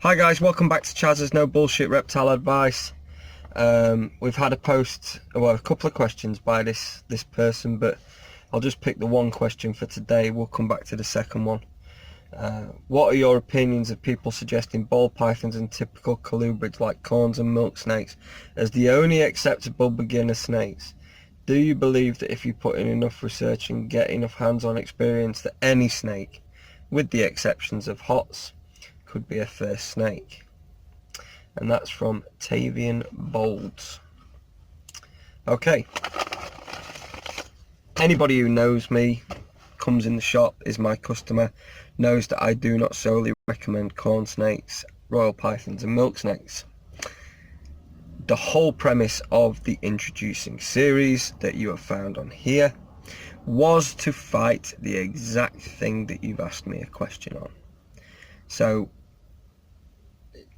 Hi guys, welcome back to Chaz's No Bullshit Reptile Advice. We've had a couple of questions by this person, but I'll just pick the one question for today. We'll come back to the second one. What are your opinions of people suggesting ball pythons and typical colubrids like corns and milk snakes as the only acceptable beginner snakes? Do you believe that if you put in enough research and get enough hands-on experience that any snake, with the exceptions of hots, could be a first snake? And that's from Taevian Bolds. Okay, anybody who knows me, comes in the shop, is my customer, knows that I do not solely recommend corn snakes, royal pythons and milk snakes. The whole premise of the introducing series that you have found on here was to fight the exact thing that you've asked me a question on. So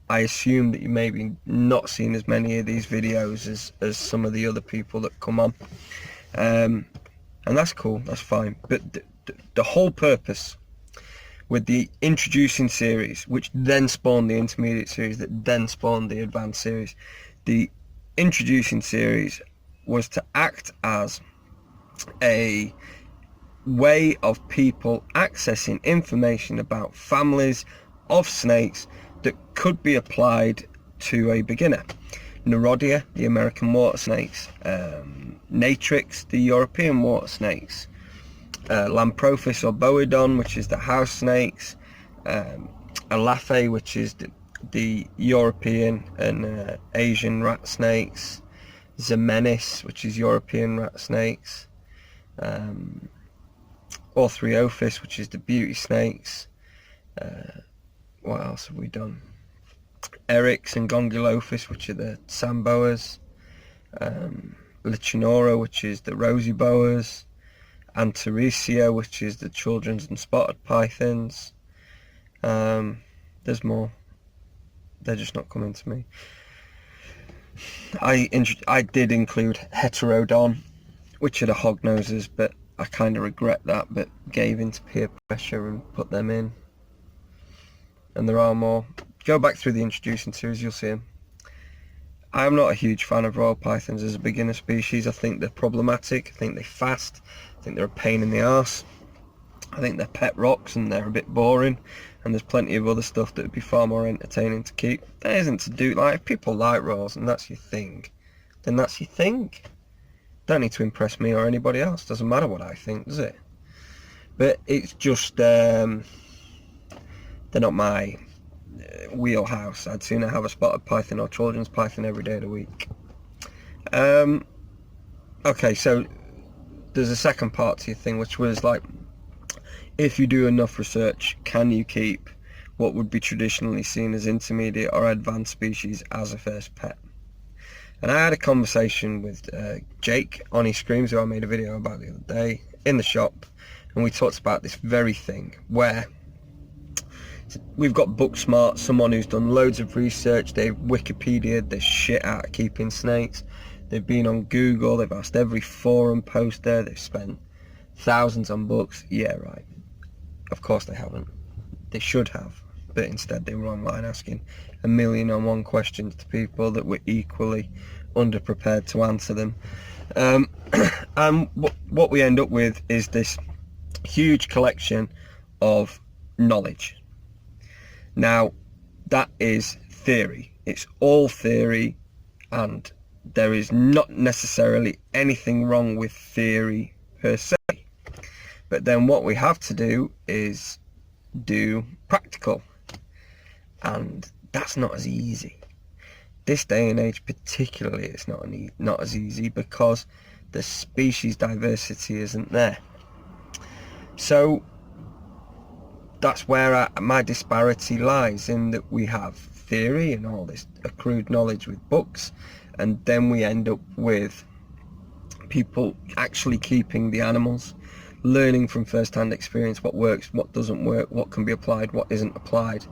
I assume that you maybe not seen as many of these videos as some of the other people that come on, and that's cool, that's fine. But the whole purpose with the introducing series, which then spawned the intermediate series, that then spawned the advanced series, the introducing series was to act as a way of people accessing information about families of snakes that could be applied to a beginner. Neurodia, the American water snakes, Natrix, the European water snakes, Lamprophis or Boedon, which is the house snakes, Alafe, which is the European and Asian rat snakes, Zemenis, which is European rat snakes, Orthriophis, which is the beauty snakes. What else have we done? Eryx and Gongulophis, which are the samboas, Lichinora, which is the rosy boas, Antaresia, which is the children's and spotted pythons. There's more, they're just not coming to me. I did include Heterodon, which are the hog noses, but I kind of regret that, but gave into peer pressure and put them in. And there are more. Go back through the introducing series, you'll see them. I'm not a huge fan of royal pythons as a beginner species. I think they're problematic, I think they're fast, I think they're a pain in the arse. I think they're pet rocks and they're a bit boring, and there's plenty of other stuff that would be far more entertaining to keep. There isn't to do, like, if people like royals and that's your thing, then that's your thing. Don't need to impress me or anybody else, doesn't matter what I think, does it? But it's just, they're not my wheelhouse. I'd sooner have a spotted python or children's python every day of the week. Okay, so there's a second part to your thing, which was like, if you do enough research, can you keep what would be traditionally seen as intermediate or advanced species as a first pet? And I had a conversation with Jake on his Screams, who I made a video about the other day, in the shop, and we talked about this very thing, where we've got Booksmart, someone who's done loads of research, they've Wikipedia'd the shit out of keeping snakes, they've been on Google, they've asked every forum post there, they've spent thousands on books. Yeah, right. Of course they haven't. They should have, but instead they were online asking 1,000,001 questions to people that were equally underprepared to answer them. And what we end up with is this huge collection of knowledge. Now, that is theory. It's all theory, and there is not necessarily anything wrong with theory per se. But then what we have to do is do practical, and that's not as easy. This day and age particularly, it's not as easy because the species diversity isn't there. So that's where my disparity lies, in that we have theory and all this accrued knowledge with books, and then we end up with people actually keeping the animals, learning from first-hand experience what works, what doesn't work, what can be applied, what isn't applied.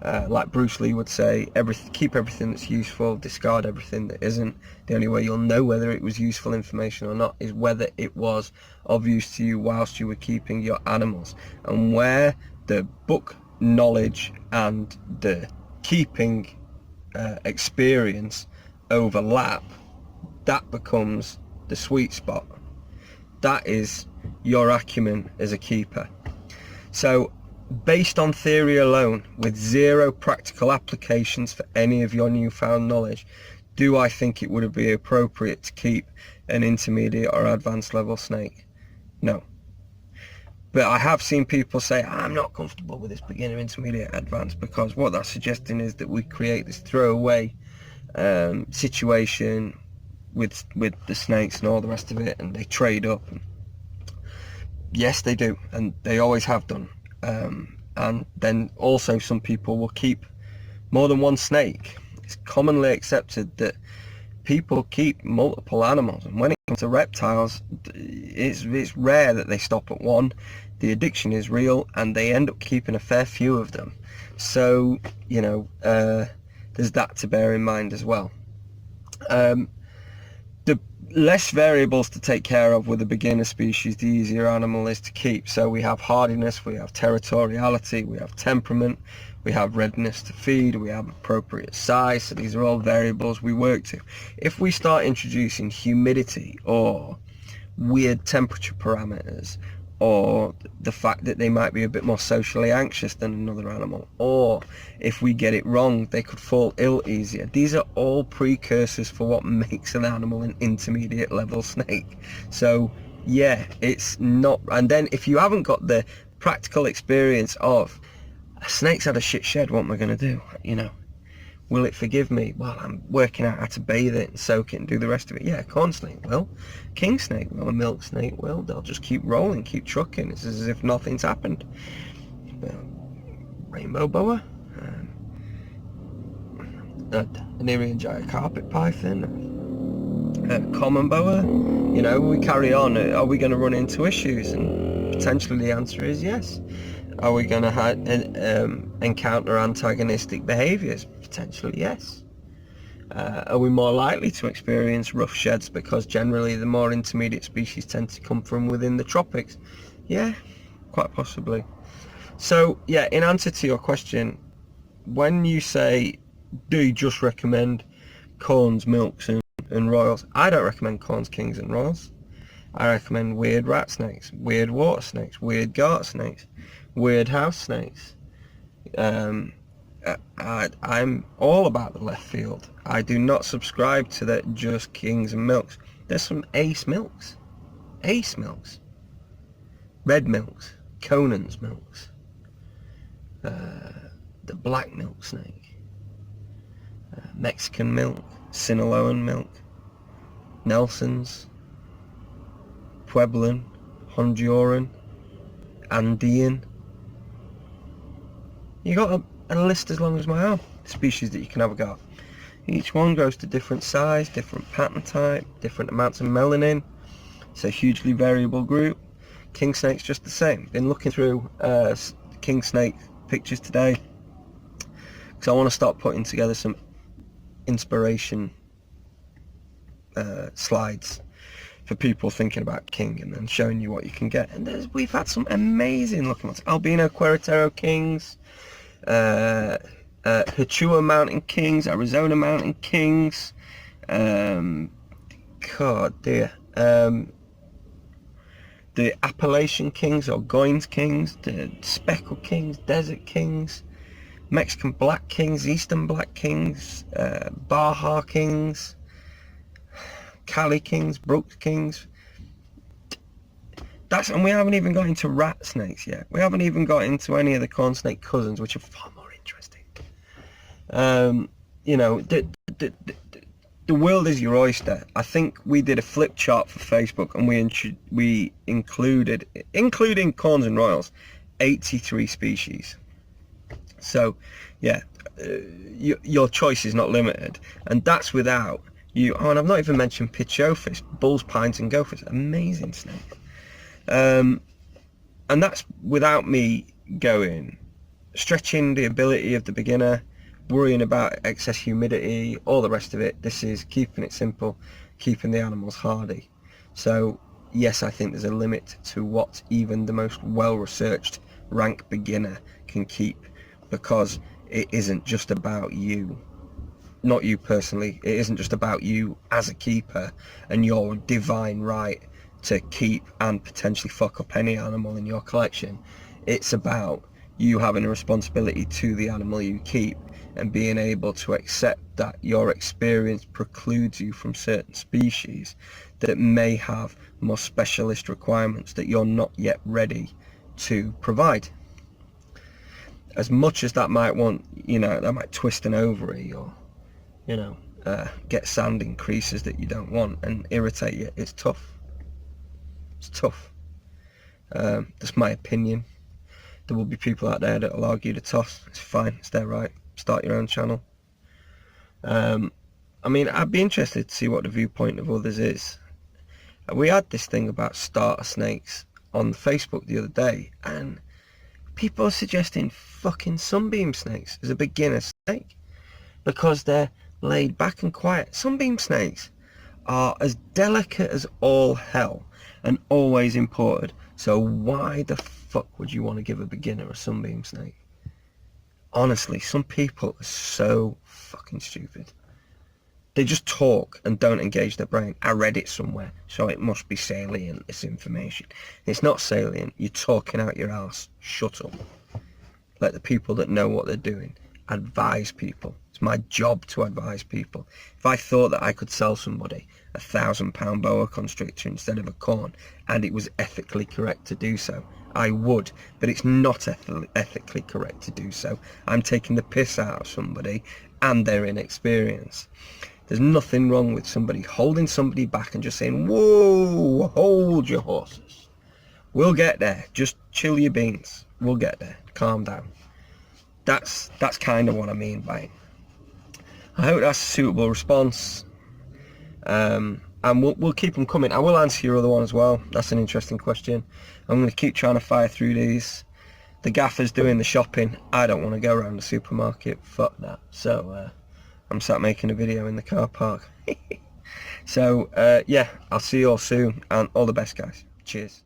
Like Bruce Lee would say, keep everything that's useful, discard everything that isn't. The only way you'll know whether it was useful information or not is whether it was of use to you whilst you were keeping your animals. And where the book knowledge and the keeping experience overlap, that becomes the sweet spot. That is your acumen as a keeper. So based on theory alone, with zero practical applications for any of your newfound knowledge, do I think it would be appropriate to keep an intermediate or advanced level snake? No. But I have seen people say, I'm not comfortable with this beginner, intermediate, advanced, because what that's suggesting is that we create this throwaway situation with the snakes and all the rest of it, and they trade up. And yes, they do, and they always have done. And then also some people will keep more than one snake. It's commonly accepted that people keep multiple animals, and when it comes to reptiles, it's rare that they stop at one. The addiction is real, and they end up keeping a fair few of them. So, you know, there's that to bear in mind as well. The less variables to take care of with a beginner species, the easier animal is to keep. So we have hardiness, we have territoriality, we have temperament, we have readiness to feed, we have appropriate size. So these are all variables we work to. If we start introducing humidity or weird temperature parameters, or the fact that they might be a bit more socially anxious than another animal, or if we get it wrong, they could fall ill easier. These are all precursors for what makes an animal an intermediate level snake. So yeah, it's not. And then if you haven't got the practical experience of a snake's had a shit shed, what am I going to do? You know, will it forgive me? Well, I'm working out how to bathe it and soak it and do the rest of it. Yeah, corn snake will. King snake will. A milk snake will. They'll just keep rolling, keep trucking. It's as if nothing's happened. Rainbow boa, an Irian giant carpet python, common boa. You know, we carry on. Are we going to run into issues? And potentially the answer is yes. Are we going to encounter antagonistic behaviours? Potentially yes. Are we more likely to experience rough sheds because generally the more intermediate species tend to come from within the tropics? Yeah, quite possibly. So yeah, in answer to your question, when you say, do you just recommend corns, milks and royals? I don't recommend corns, kings and royals. I recommend weird rat snakes, weird water snakes, weird garter snakes, weird house snakes. I'm all about the left field. I do not subscribe to that just kings and milks. There's some ace milks, red milks, Conan's milks, the black milk snake, Mexican milk, Sinaloan milk, Nelson's, Pueblan, Honduran, Andean. You got a list as long as my arm, species that you can have a go at. Each one goes to different size, different pattern type, different amounts of melanin. It's a hugely variable group. King snake's just the same. Been looking through king snake pictures today because I want to start putting together some inspiration slides for people thinking about king, and then showing you what you can get. And we've had some amazing looking ones. Albino Queretaro kings, Hachua Mountain kings, Arizona Mountain kings, God dear, the Appalachian kings or Goins kings, the Speckled kings, Desert kings, Mexican black kings, Eastern black kings, Baja kings, Cali kings, Brooks kings. And we haven't even got into rat snakes yet. We haven't even got into any of the corn snake cousins, which are far more interesting. You know, the world is your oyster. I think we did a flip chart for Facebook, and we included, including corns and royals, 83 species. So yeah, your choice is not limited, and that's without you. Oh, and I've not even mentioned Pichophis, bulls, pines and gophers. Amazing snake. And that's without me stretching the ability of the beginner, worrying about excess humidity, all the rest of it. This is keeping it simple, keeping the animals hardy. So yes, I think there's a limit to what even the most well-researched rank beginner can keep, because it isn't just about you, not you personally, it isn't just about you as a keeper and your divine right to keep and potentially fuck up any animal in your collection. It's about you having a responsibility to the animal you keep and being able to accept that your experience precludes you from certain species that may have more specialist requirements that you're not yet ready to provide. As much as that might that might twist an ovary or, get sand in creases that you don't want and irritate you, it's tough. It's tough. That's my opinion. There will be people out there that will argue the toss. It's fine, it's their right. Start your own channel. I'd be interested to see what the viewpoint of others is. We had this thing about starter snakes on Facebook the other day, and people are suggesting fucking sunbeam snakes as a beginner snake because they're laid back and quiet. Sunbeam snakes are as delicate as all hell and always imported. So why the fuck would you want to give a beginner a sunbeam snake? Honestly, some people are so fucking stupid. They just talk and don't engage their brain. I read it somewhere, so it must be salient, this information. It's not salient. You're talking out your ass. Shut up. Let the people that know what they're doing advise people. It's my job to advise people. If I thought that I could sell somebody a £1,000 boa constrictor instead of a corn, and it was ethically correct to do so, I would, but it's not ethically correct to do so. I'm taking the piss out of somebody and their inexperience. There's nothing wrong with somebody holding somebody back and just saying, whoa, hold your horses. We'll get there. Just chill your beans. We'll get there. Calm down. That's kind of what I mean by it. I hope that's a suitable response. And we'll keep them coming. I will answer your other one as well. That's an interesting question. I'm going to keep trying to fire through these. The gaffer's doing the shopping. I don't want to go around the supermarket. Fuck that. So I'm sat making a video in the car park. So yeah, I'll see you all soon, and all the best, guys. Cheers.